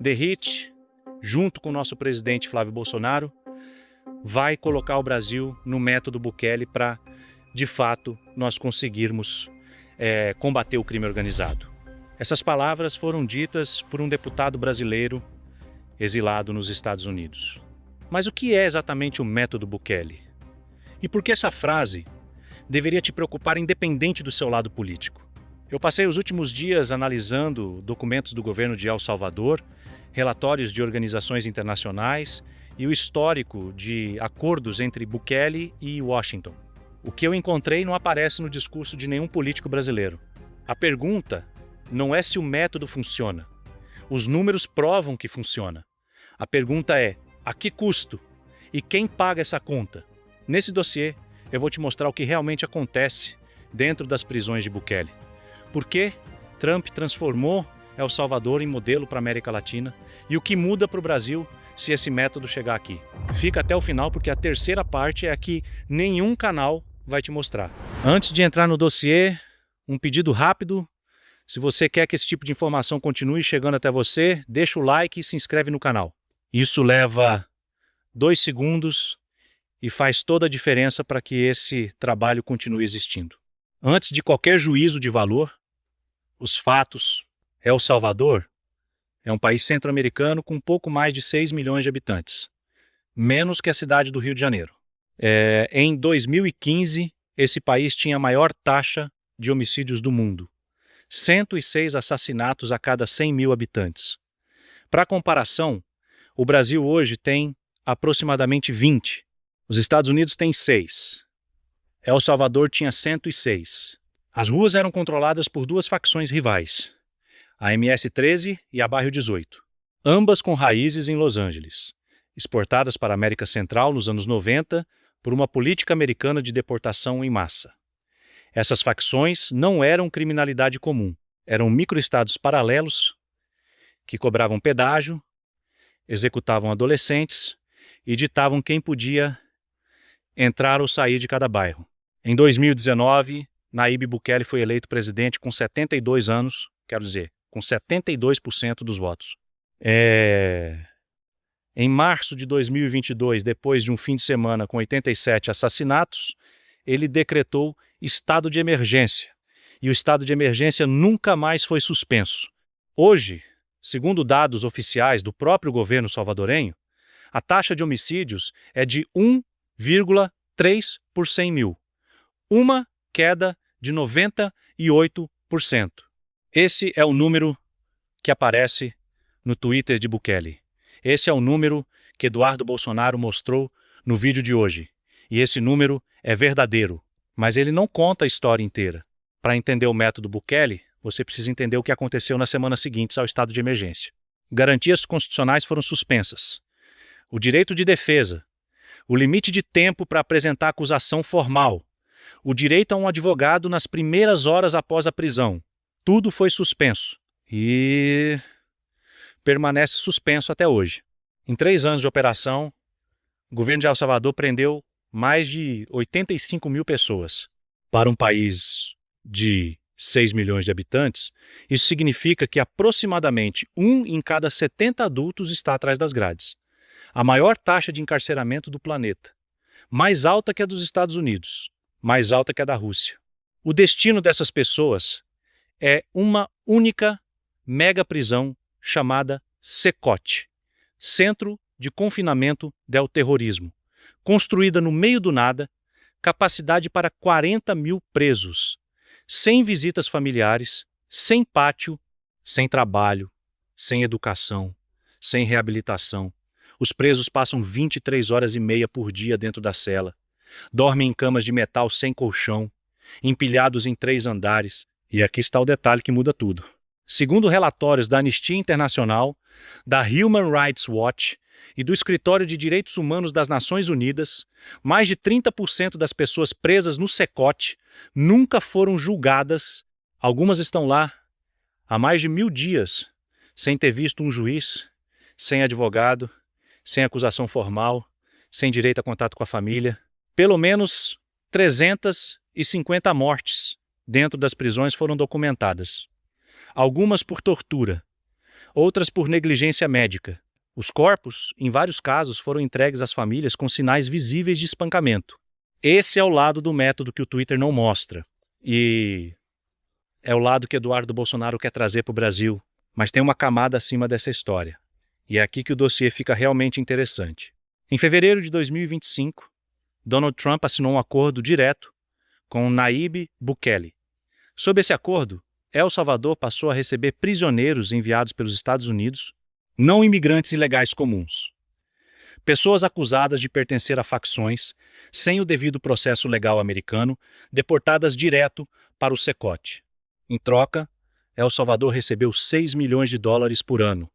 The Hit, junto com o nosso presidente Flávio Bolsonaro, vai colocar o Brasil no método Bukele para, de fato, nós conseguirmos combater o crime organizado. Essas palavras foram ditas por um deputado brasileiro exilado nos Estados Unidos. Mas o que é exatamente o método Bukele? E por que essa frase deveria te preocupar independente do seu lado político? Eu passei os últimos dias analisando documentos do governo de El Salvador, relatórios de organizações internacionais e o histórico de acordos entre Bukele e Washington. O que eu encontrei não aparece no discurso de nenhum político brasileiro. A pergunta não é se o método funciona. Os números provam que funciona. A pergunta é, a que custo? E quem paga essa conta? Nesse dossiê, eu vou te mostrar o que realmente acontece dentro das prisões de Bukele. Por que Trump transformou El Salvador em modelo para a América Latina e o que muda para o Brasil se esse método chegar aqui. Fica até o final porque a terceira parte é a que nenhum canal vai te mostrar. Antes de entrar no dossiê, um pedido rápido. Se você quer que esse tipo de informação continue chegando até você, deixa o like e se inscreve no canal. Isso leva 2 segundos e faz toda a diferença para que esse trabalho continue existindo. Antes de qualquer juízo de valor, os fatos. El Salvador é um país centro-americano com pouco mais de 6 milhões de habitantes, menos que a cidade do Rio de Janeiro. Em 2015, esse país tinha a maior taxa de homicídios do mundo, 106 assassinatos a cada 100 mil habitantes. Para comparação, o Brasil hoje tem aproximadamente 20. Os Estados Unidos têm 6. El Salvador tinha 106. As ruas eram controladas por 2 facções rivais, a MS-13 e a Bairro 18, ambas com raízes em Los Angeles, exportadas para a América Central nos anos 90 por uma política americana de deportação em massa. Essas facções não eram criminalidade comum, eram microestados paralelos que cobravam pedágio, executavam adolescentes e ditavam quem podia entrar ou sair de cada bairro. Em 2019, Nayib Bukele foi eleito presidente com 72 anos, quero dizer, com 72% dos votos. Em março de 2022, depois de um fim de semana com 87 assassinatos, ele decretou estado de emergência. E o estado de emergência nunca mais foi suspenso. Hoje, segundo dados oficiais do próprio governo salvadorenho, a taxa de homicídios é de 1,3 por 100 mil. Uma queda de 98%. Esse é o número que aparece no Twitter de Bukele. Esse é o número que Eduardo Bolsonaro mostrou no vídeo de hoje. E esse número é verdadeiro, mas ele não conta a história inteira. Para entender o método Bukele, você precisa entender o que aconteceu nas semanas seguintes ao estado de emergência. Garantias constitucionais foram suspensas. O direito de defesa, o limite de tempo para apresentar acusação formal, o direito a um advogado nas primeiras horas após a prisão, tudo foi suspenso e permanece suspenso até hoje. Em 3 anos de operação, o governo de El Salvador prendeu mais de 85 mil pessoas. Para um país de 6 milhões de habitantes, isso significa que aproximadamente 1 em cada 70 adultos está atrás das grades. A maior taxa de encarceramento do planeta, mais alta que a dos Estados Unidos, mais alta que a da Rússia. O destino dessas pessoas é uma única mega prisão chamada Secote, Centro de Confinamento del Terrorismo, construída no meio do nada, capacidade para 40 mil presos, sem visitas familiares, sem pátio, sem trabalho, sem educação, sem reabilitação. Os presos passam 23 horas e meia por dia dentro da cela, dormem em camas de metal sem colchão, empilhados em 3 andares. E aqui está o detalhe que muda tudo. Segundo relatórios da Anistia Internacional, da Human Rights Watch e do Escritório de Direitos Humanos das Nações Unidas, mais de 30% das pessoas presas no Secote nunca foram julgadas. Algumas estão lá há mais de 1000 dias, sem ter visto um juiz, sem advogado, sem acusação formal, sem direito a contato com a família. Pelo menos 350 mortes dentro das prisões foram documentadas. Algumas por tortura, outras por negligência médica. Os corpos, em vários casos, foram entregues às famílias com sinais visíveis de espancamento. Esse é o lado do método que o Twitter não mostra. E é o lado que Eduardo Bolsonaro quer trazer para o Brasil. Mas tem uma camada acima dessa história. E é aqui que o dossiê fica realmente interessante. Em fevereiro de 2025, Donald Trump assinou um acordo direto com Nayib Bukele. Sob esse acordo, El Salvador passou a receber prisioneiros enviados pelos Estados Unidos, não imigrantes ilegais comuns. Pessoas acusadas de pertencer a facções, sem o devido processo legal americano, deportadas direto para o CECOT. Em troca, El Salvador recebeu 6 milhões de dólares por ano,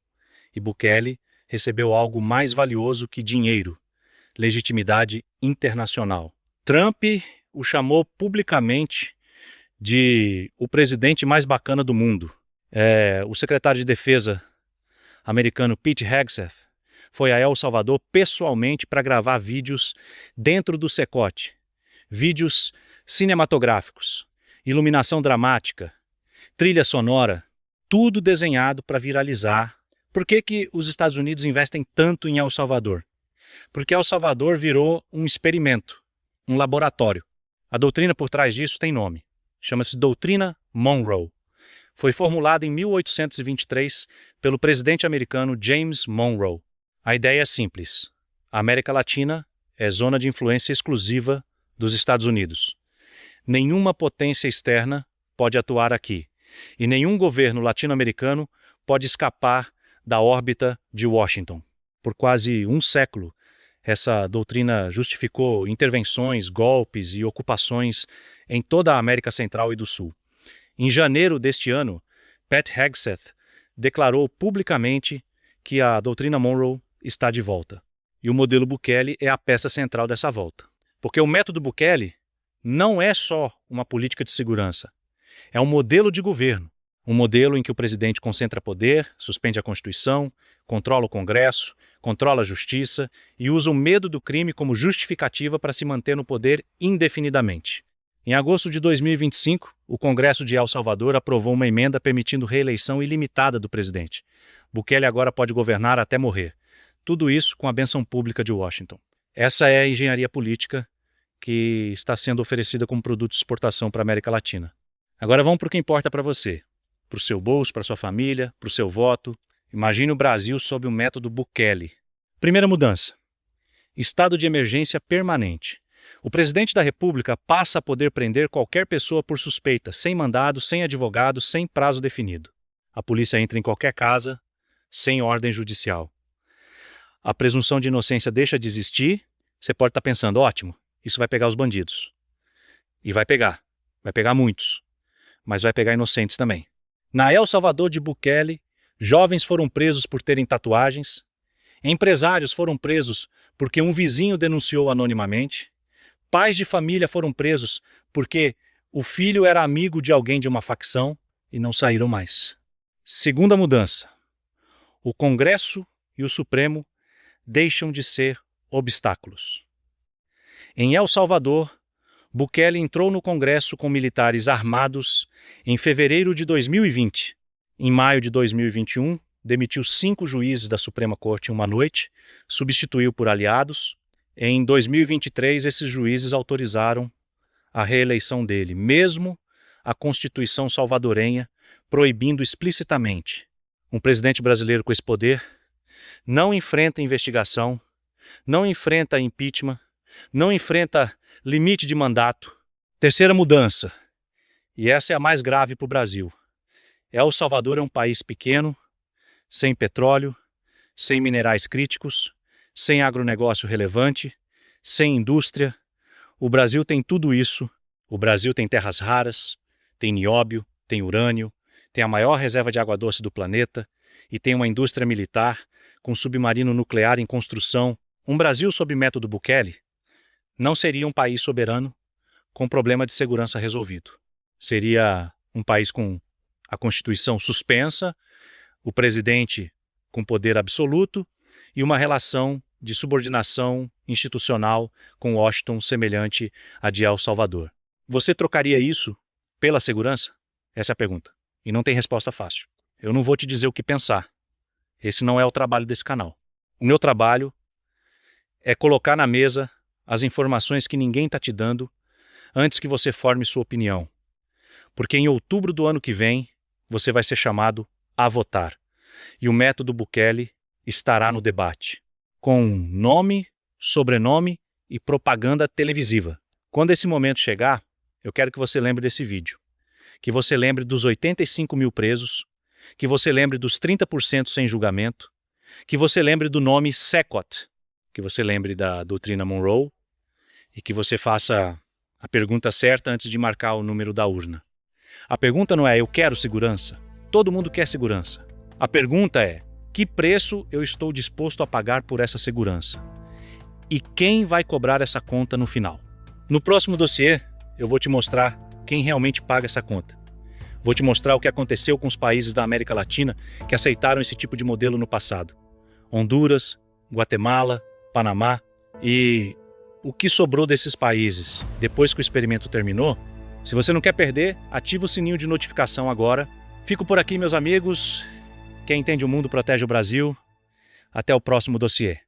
e Bukele recebeu algo mais valioso que dinheiro: legitimidade internacional. Trump o chamou publicamente de o presidente mais bacana do mundo. O secretário de Defesa americano Pete Hegseth foi a El Salvador pessoalmente para gravar vídeos dentro do CECOT, vídeos cinematográficos, iluminação dramática, trilha sonora, tudo desenhado para viralizar. Por que os Estados Unidos investem tanto em El Salvador? Porque El Salvador virou um experimento, um laboratório. A doutrina por trás disso tem nome. Chama-se Doutrina Monroe. Foi formulada em 1823 pelo presidente americano James Monroe. A ideia é simples. A América Latina é zona de influência exclusiva dos Estados Unidos. Nenhuma potência externa pode atuar aqui. E nenhum governo latino-americano pode escapar da órbita de Washington. Por quase um século, essa doutrina justificou intervenções, golpes e ocupações em toda a América Central e do Sul. Em janeiro deste ano, Pat Hegseth declarou publicamente que a doutrina Monroe está de volta. E o modelo Bukele é a peça central dessa volta. Porque o método Bukele não é só uma política de segurança. É um modelo de governo. Um modelo em que o presidente concentra poder, suspende a Constituição, controla o Congresso, controla a Justiça e usa o medo do crime como justificativa para se manter no poder indefinidamente. Em agosto de 2025, o Congresso de El Salvador aprovou uma emenda permitindo reeleição ilimitada do presidente. Bukele agora pode governar até morrer. Tudo isso com a bênção pública de Washington. Essa é a engenharia política que está sendo oferecida como produto de exportação para a América Latina. Agora vamos para o que importa para você. Para o seu bolso, para sua família, para o seu voto. Imagine o Brasil sob o método Bukele. Primeira mudança. Estado de emergência permanente. O presidente da República passa a poder prender qualquer pessoa por suspeita, sem mandado, sem advogado, sem prazo definido. A polícia entra em qualquer casa, sem ordem judicial. A presunção de inocência deixa de existir. Você pode estar pensando, ótimo, isso vai pegar os bandidos. E vai pegar muitos, mas vai pegar inocentes também. Na El Salvador de Bukele, jovens foram presos por terem tatuagens, empresários foram presos porque um vizinho denunciou anonimamente, pais de família foram presos porque o filho era amigo de alguém de uma facção e não saíram mais. Segunda mudança. O Congresso e o Supremo deixam de ser obstáculos. Em El Salvador, Bukele entrou no Congresso com militares armados em fevereiro de 2020. Em maio de 2021, demitiu 5 juízes da Suprema Corte em uma noite, substituiu por aliados. Em 2023, esses juízes autorizaram a reeleição dele, mesmo a Constituição salvadorenha proibindo explicitamente. Um presidente brasileiro com esse poder não enfrenta investigação, não enfrenta impeachment, não enfrenta limite de mandato. Terceira mudança, e essa é a mais grave para o Brasil. El Salvador é um país pequeno, sem petróleo, sem minerais críticos, sem agronegócio relevante, sem indústria. O Brasil tem tudo isso. O Brasil tem terras raras, tem nióbio, tem urânio, tem a maior reserva de água doce do planeta e tem uma indústria militar com submarino nuclear em construção. Um Brasil sob método Bukele não seria um país soberano com problema de segurança resolvido. Seria um país com a Constituição suspensa, o presidente com poder absoluto e uma relação de subordinação institucional com Washington semelhante à de El Salvador. Você trocaria isso pela segurança? Essa é a pergunta. E não tem resposta fácil. Eu não vou te dizer o que pensar, Esse não é o trabalho desse canal. O meu trabalho é colocar na mesa as informações que ninguém está te dando antes que você forme sua opinião. Porque em outubro do ano que vem, você vai ser chamado a votar. E o método Bukele estará no debate, com nome, sobrenome e propaganda televisiva. Quando esse momento chegar, eu quero que você lembre desse vídeo, que você lembre dos 85 mil presos, que você lembre dos 30% sem julgamento, que você lembre do nome SECOT, que você lembre da doutrina Monroe e que você faça a pergunta certa antes de marcar o número da urna. A pergunta não é eu quero segurança, todo mundo quer segurança. A pergunta é que preço eu estou disposto a pagar por essa segurança? E quem vai cobrar essa conta no final? No próximo dossiê, eu vou te mostrar quem realmente paga essa conta. Vou te mostrar o que aconteceu com os países da América Latina que aceitaram esse tipo de modelo no passado. Honduras, Guatemala, Panamá e o que sobrou desses países depois que o experimento terminou. Se você não quer perder, ativa o sininho de notificação agora. Fico por aqui, meus amigos. Quem entende o mundo protege o Brasil. Até o próximo dossiê.